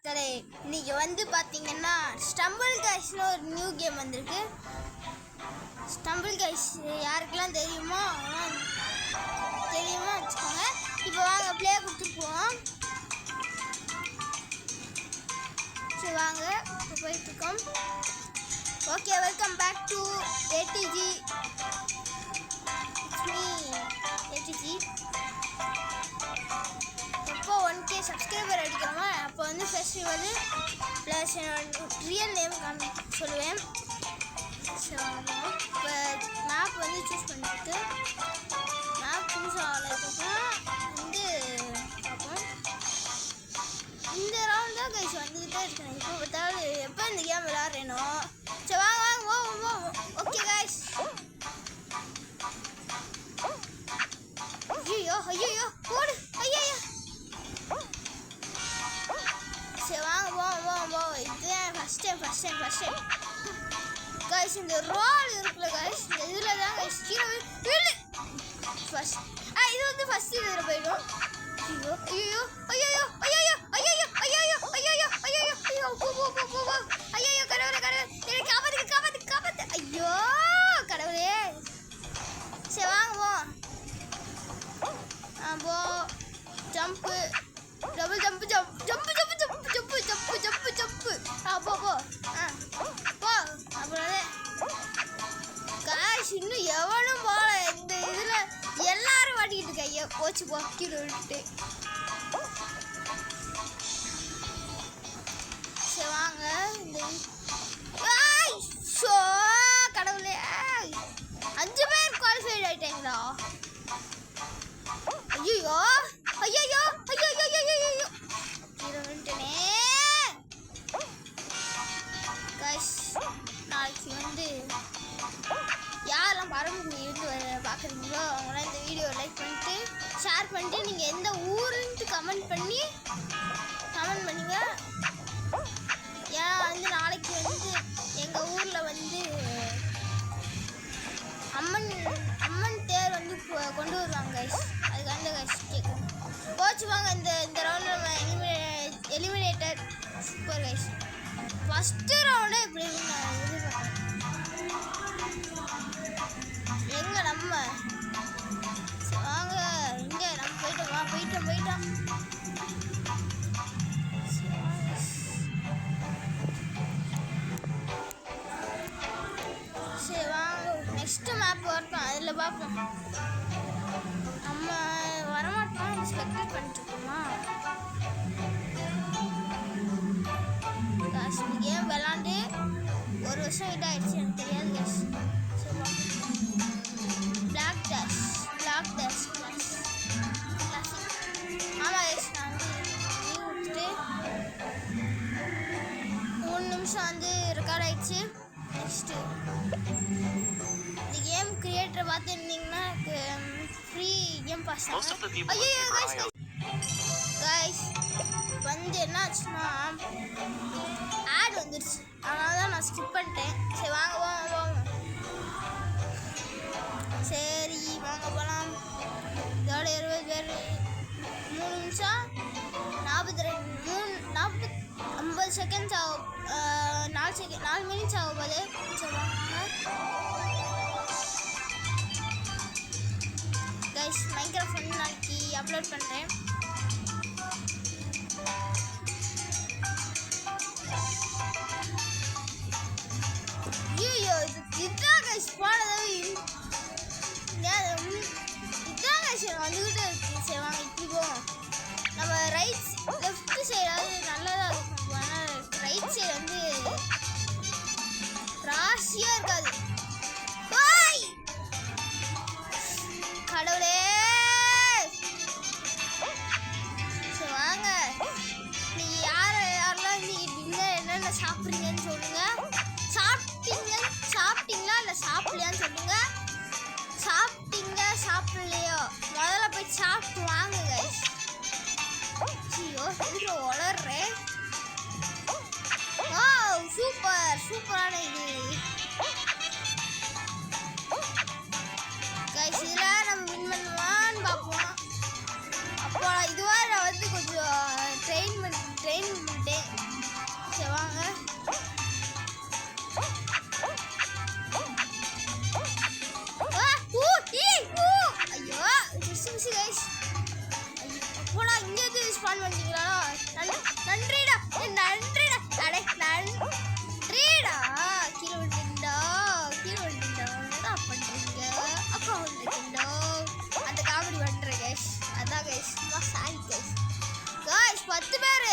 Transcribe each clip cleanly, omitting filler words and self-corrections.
சரி, இன்னைக்கு வந்து பார்த்தீங்கன்னா ஸ்டம்பிள் கைஸ்னு ஒரு நியூ கேம் வந்திருக்கு. ஸ்டம்பிள் கைஸ் யாருக்கெல்லாம் தெரியுமோ வச்சுக்கோங்க. இப்போ வாங்க ப்ளே கொடுத்துருப்போம். சரி வாங்க, இப்போ போயிட்டுருக்கோம். Okay, welcome back to ADG. It's me ADG. எப்போ 1K சப்ஸ்கிரைபர் அடிக்கிறோமோ அப்போ வந்து ஃபெஸ்டிவல் ப்ளஸ் ரியல் நேம் சொல்லுவேன். ஸோ இப்போ மேப் வந்து சூஸ் பண்ணிட்டு மேப் சூஸ் ஆகிறதுக்கப்புறம் வந்து பார்ப்போம். இந்த ரவுண்ட் தான் கைஸ் வந்துக்கிட்டே இருக்கேன். இப்போ பார்த்தாலும் எப்போ இந்த கேம் விளாட்றேனோ. சரி வாங்க வாங்க ஓகே கைஸ். ஐயோ போடு ஐயோ. சரி வாங்க போவோம். இதுதான் ஃபஸ்ட் டைம் கைஸ். இந்த ரோல் இருக்குல்ல கைஸ், இந்த இதில் தான் கைஸ் கீழே ஃபஸ்ட் இது வந்து ஃபஸ்ட் இதில் போயிடும். ஐயோ கடவுளே காப்பாத்து. ஐயோ கடவுளே. சரி வாங்க போ ஜம்ப்பு டபுள் ஜம்ப்பு போ அப்புறம் காஷ் இன்னும் எவனும் போல. இந்த இதில் எல்லாரும் வாட்டிக்கிட்டு இருக்காங்க. போச்சு போ கீழே விட்டுட்டு. சரி வாங்க. இந்த கடவுளே 5 பேர் குவாலிஃபைட் ஆயிட்டாங்களா? ஐயோ கீழே விட்டுனே. கைஸ் நாளைக்கு வந்து யாரெல்லாம் பரமக்குடி இருந்து பார்க்குறீங்களோ அவங்களாம் இந்த வீடியோ லைக் பண்ணிட்டு ஷேர் பண்ணிட்டு நீங்கள் எந்த ஊருன்ட்டு கமெண்ட் பண்ணுங்க. ஏன்னா வந்து நாளைக்கு வந்து எங்கள் ஊரில் வந்து அம்மன் தேர் வந்து கொண்டு வருவாங்க கைஸ். அதுக்காண்ட கைஸ் கேட்குறேன். போச்சு வாங்க. இந்த ரவுண்டில் நம்ம எலிமினேட்டர் சூப்பர் கைஸ். ஃபஸ்ட்டு ரவுண்டே இப்படி நான் எதிர்பார்க்குறேன். எங்கே நம்ம வாங்க இங்கே நம்ம போயிட்டோம். சரி வாங்க நெக்ஸ்ட்டு மேப் வரட்டும், அதில் பார்ப்போம். நம்ம வரமாட்டோம் ஸ்பெக்டேட் பண்ணிட்டுருக்கோமா? காசு கேம் விளாண்டு 1 வருஷம் கிட்ட ஆயிடுச்சு, எனக்கு தெரியாது கேஸ். Black dash classic. ஆமாம் கேஸ், நான் வந்து லீவ் விட்டுட்டு 3 நிமிஷம் வந்து ரெக்கார்ட் ஆயிடுச்சு. நெக்ஸ்ட்டு இந்த கேம் கிரியேட்டர் பார்த்துருந்தீங்கன்னா ஃப்ரீ கேம் பாஸ். ஐயோ கைஸ் வந்து என்னாச்சுன்னா ஆட் வந்துடுச்சு, அதனால தான் நான் ஸ்கிப் பண்ணிட்டேன். சரி வாங்க போவோம். சரி வாங்க போகலாம். இதோட 20 பேர் 3 நிமிஷம் 50 செகண்ட்ஸ் ஆகும். 4 மினிட்ஸ் ஆகும் போது. சரி வாங்க கைஸ். மைக்ராஃப்ட் வந்து நாளைக்கு அப்லோட் பண்ணுறேன். ஐயோ இதுதான் கைஸ் போனதாவே இதான் கைஸ் வந்துக்கிட்டே இருக்கு. சரி வாங்க இப்படி போவோம். நம்ம லெஃப்ட் சைடாவது நல்லதாக இருக்கும். ஆனால் ரைட் சைடு வந்து ராசியாக இருக்காது. கடவுளே. சரி வாங்க, நீங்கள் யாரெல்லாம் இன்னைக்கு டின்னர் என்னென்ன சாப்பிட்றீங்கன்னு சொல்லுங்கள். சாப்பிட்டீங்களா இல்லை சாப்பிட்லையான்னு சொல்லுங்கள். சாப்பிட்லையோ முதல்ல போய் சாப்பிட்டு வாங்க கைஸ். ஐயோ எதுக்கு வளர்றேன். சூப்பரான இது கைஸ். இதில் நம்ம வின் பண்ணுவான்னு பார்ப்போம். அப்போ இதுவாக நான் வந்து கொஞ்சம் ட்ரெயின் பண்ணிட்டேன். பண்ணிட்டேன். சரி வாங்க. ஐயோ மிஸ் கைஸ். போடா இங்கே எது ஸ்பான் பண்ணிட்டீங்களா? நன்றிடா நன்றிடா அடே நன்றிடா. கீழே விட்டுண்டா என்ன பண்ணுறீங்க? அப்பா வந்துட்டா அந்த காமெடி பண்ணுறேன் கைஸ். அதான் கைஸ் சாரி கைஸ். கைஸ் 10 பேர்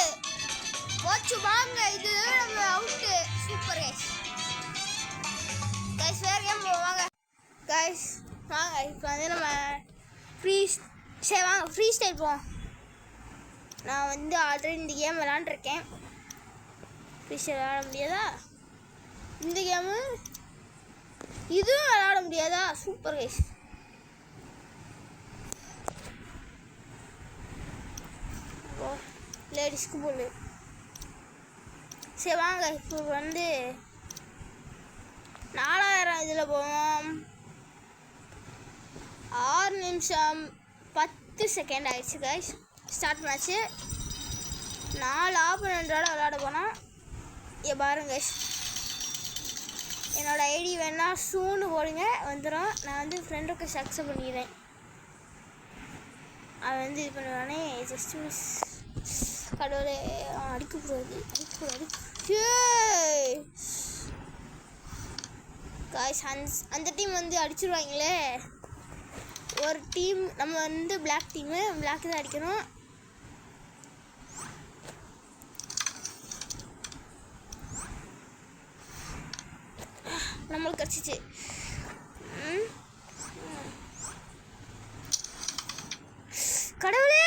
போச்சு வாங்க. இது நம்ம அவுட்டு. Super guys. கைஸ் வேறு கேம் வாங்க கைஸ். வாங்க இப்போ வந்து நம்ம வாங்க ஃப்ரீ ஸ்டைல் போவோம். நான் வந்து ஆல்ரெடி இந்த கேம் விளாண்டுருக்கேன். ஃப்ரீ ஸ்டைல் விளாட முடியாதா? இந்த கேமு இதுவும் விளாட முடியாதா? Super guys. லேடிஸ்க்கு போல். சரி வாங்க இப்போ வந்து 4000 இதில் போவோம். 6 நிமிஷம் 10 செகண்ட் ஆயிடுச்சு கைஸ். Start match. 4 ஆப்பனண்டோட விளாட போனால் பாருங்க கைஸ். என்னோடய ஐடி வேணால் சூன்னு போடுங்க வந்துடும். நான் வந்து ஃப்ரெண்ட் ரிக்வெஸ்ட் அக்செப்ட் பண்ணிக்கிறேன். அவன் வந்து இது பண்ணுவானே ஜஸ்ட் மிஸ். கடவுளே அடிக்கக்கூடாது. காய்ஸ் அந்த டீம் வந்து அடிச்சிருவாங்களே. ஒரு டீம் நம்ம வந்து பிளாக் டீமு பிளாக் தான் அடிக்கணும். நம்மளுக்கு கிடச்சிச்சு. கடவுளே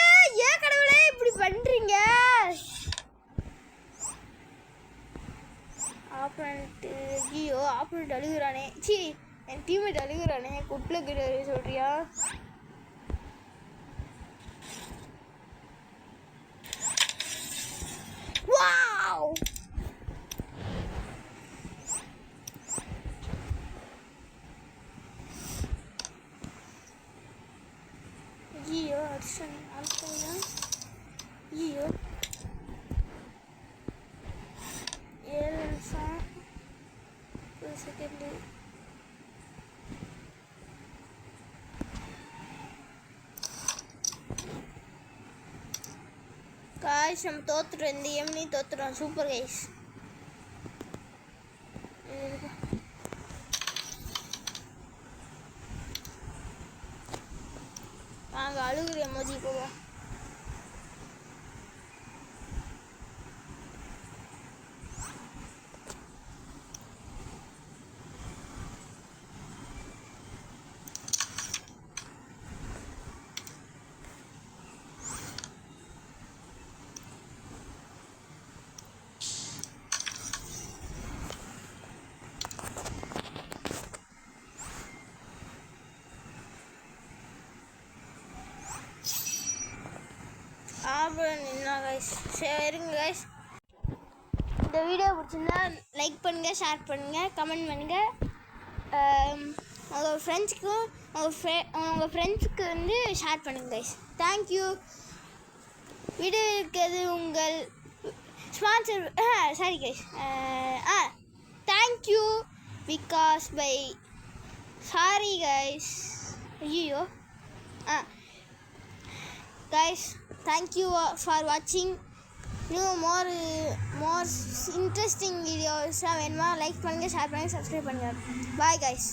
ஏன் கடவுளே இப்படி பண்ணுறீங்க? ஆப்பனண்ட்டு ஐயோ ஆப்பனண்ட் அழுகுறானே. என் டீம்மேட் அழுகுறானே. குட்டில் கிட்ட சொல்கிறியா? வாவ் ஐயோ அடிச்சேன். ஐயோ 7 நிமிஷம் 1 செகண்டு. காய்ஸ் நம்ம தோத்துட்டோம். இந்த கேம்லேயும் தோத்துட்டோம். Super guys. வாங்க அழுகுற எமோஜி போவோம். கைஸ் சரிங்க கைஸ். இந்த வீடியோ பிடிச்சிருந்தா லைக் பண்ணுங்கள், ஷேர் பண்ணுங்கள், கமெண்ட் பண்ணுங்கள். உங்கள் ஃப்ரெண்ட்ஸுக்கும் உங்கள் ஃப்ரெண்ட்ஸுக்கு வந்து ஷேர் பண்ணுங்கள் கைஸ். தேங்க்யூ. வீடியோ இருக்கிறது உங்கள் sponsor sorry guys. Thank you because bye sorry guys. ஐயோ guys, thank you for watching. more interesting videos வேணுமா லைக் பண்ணுங்கள், ஷேர் பண்ணுங்கள், சப்ஸ்கிரைப் பண்ணுங்கள். Bye guys.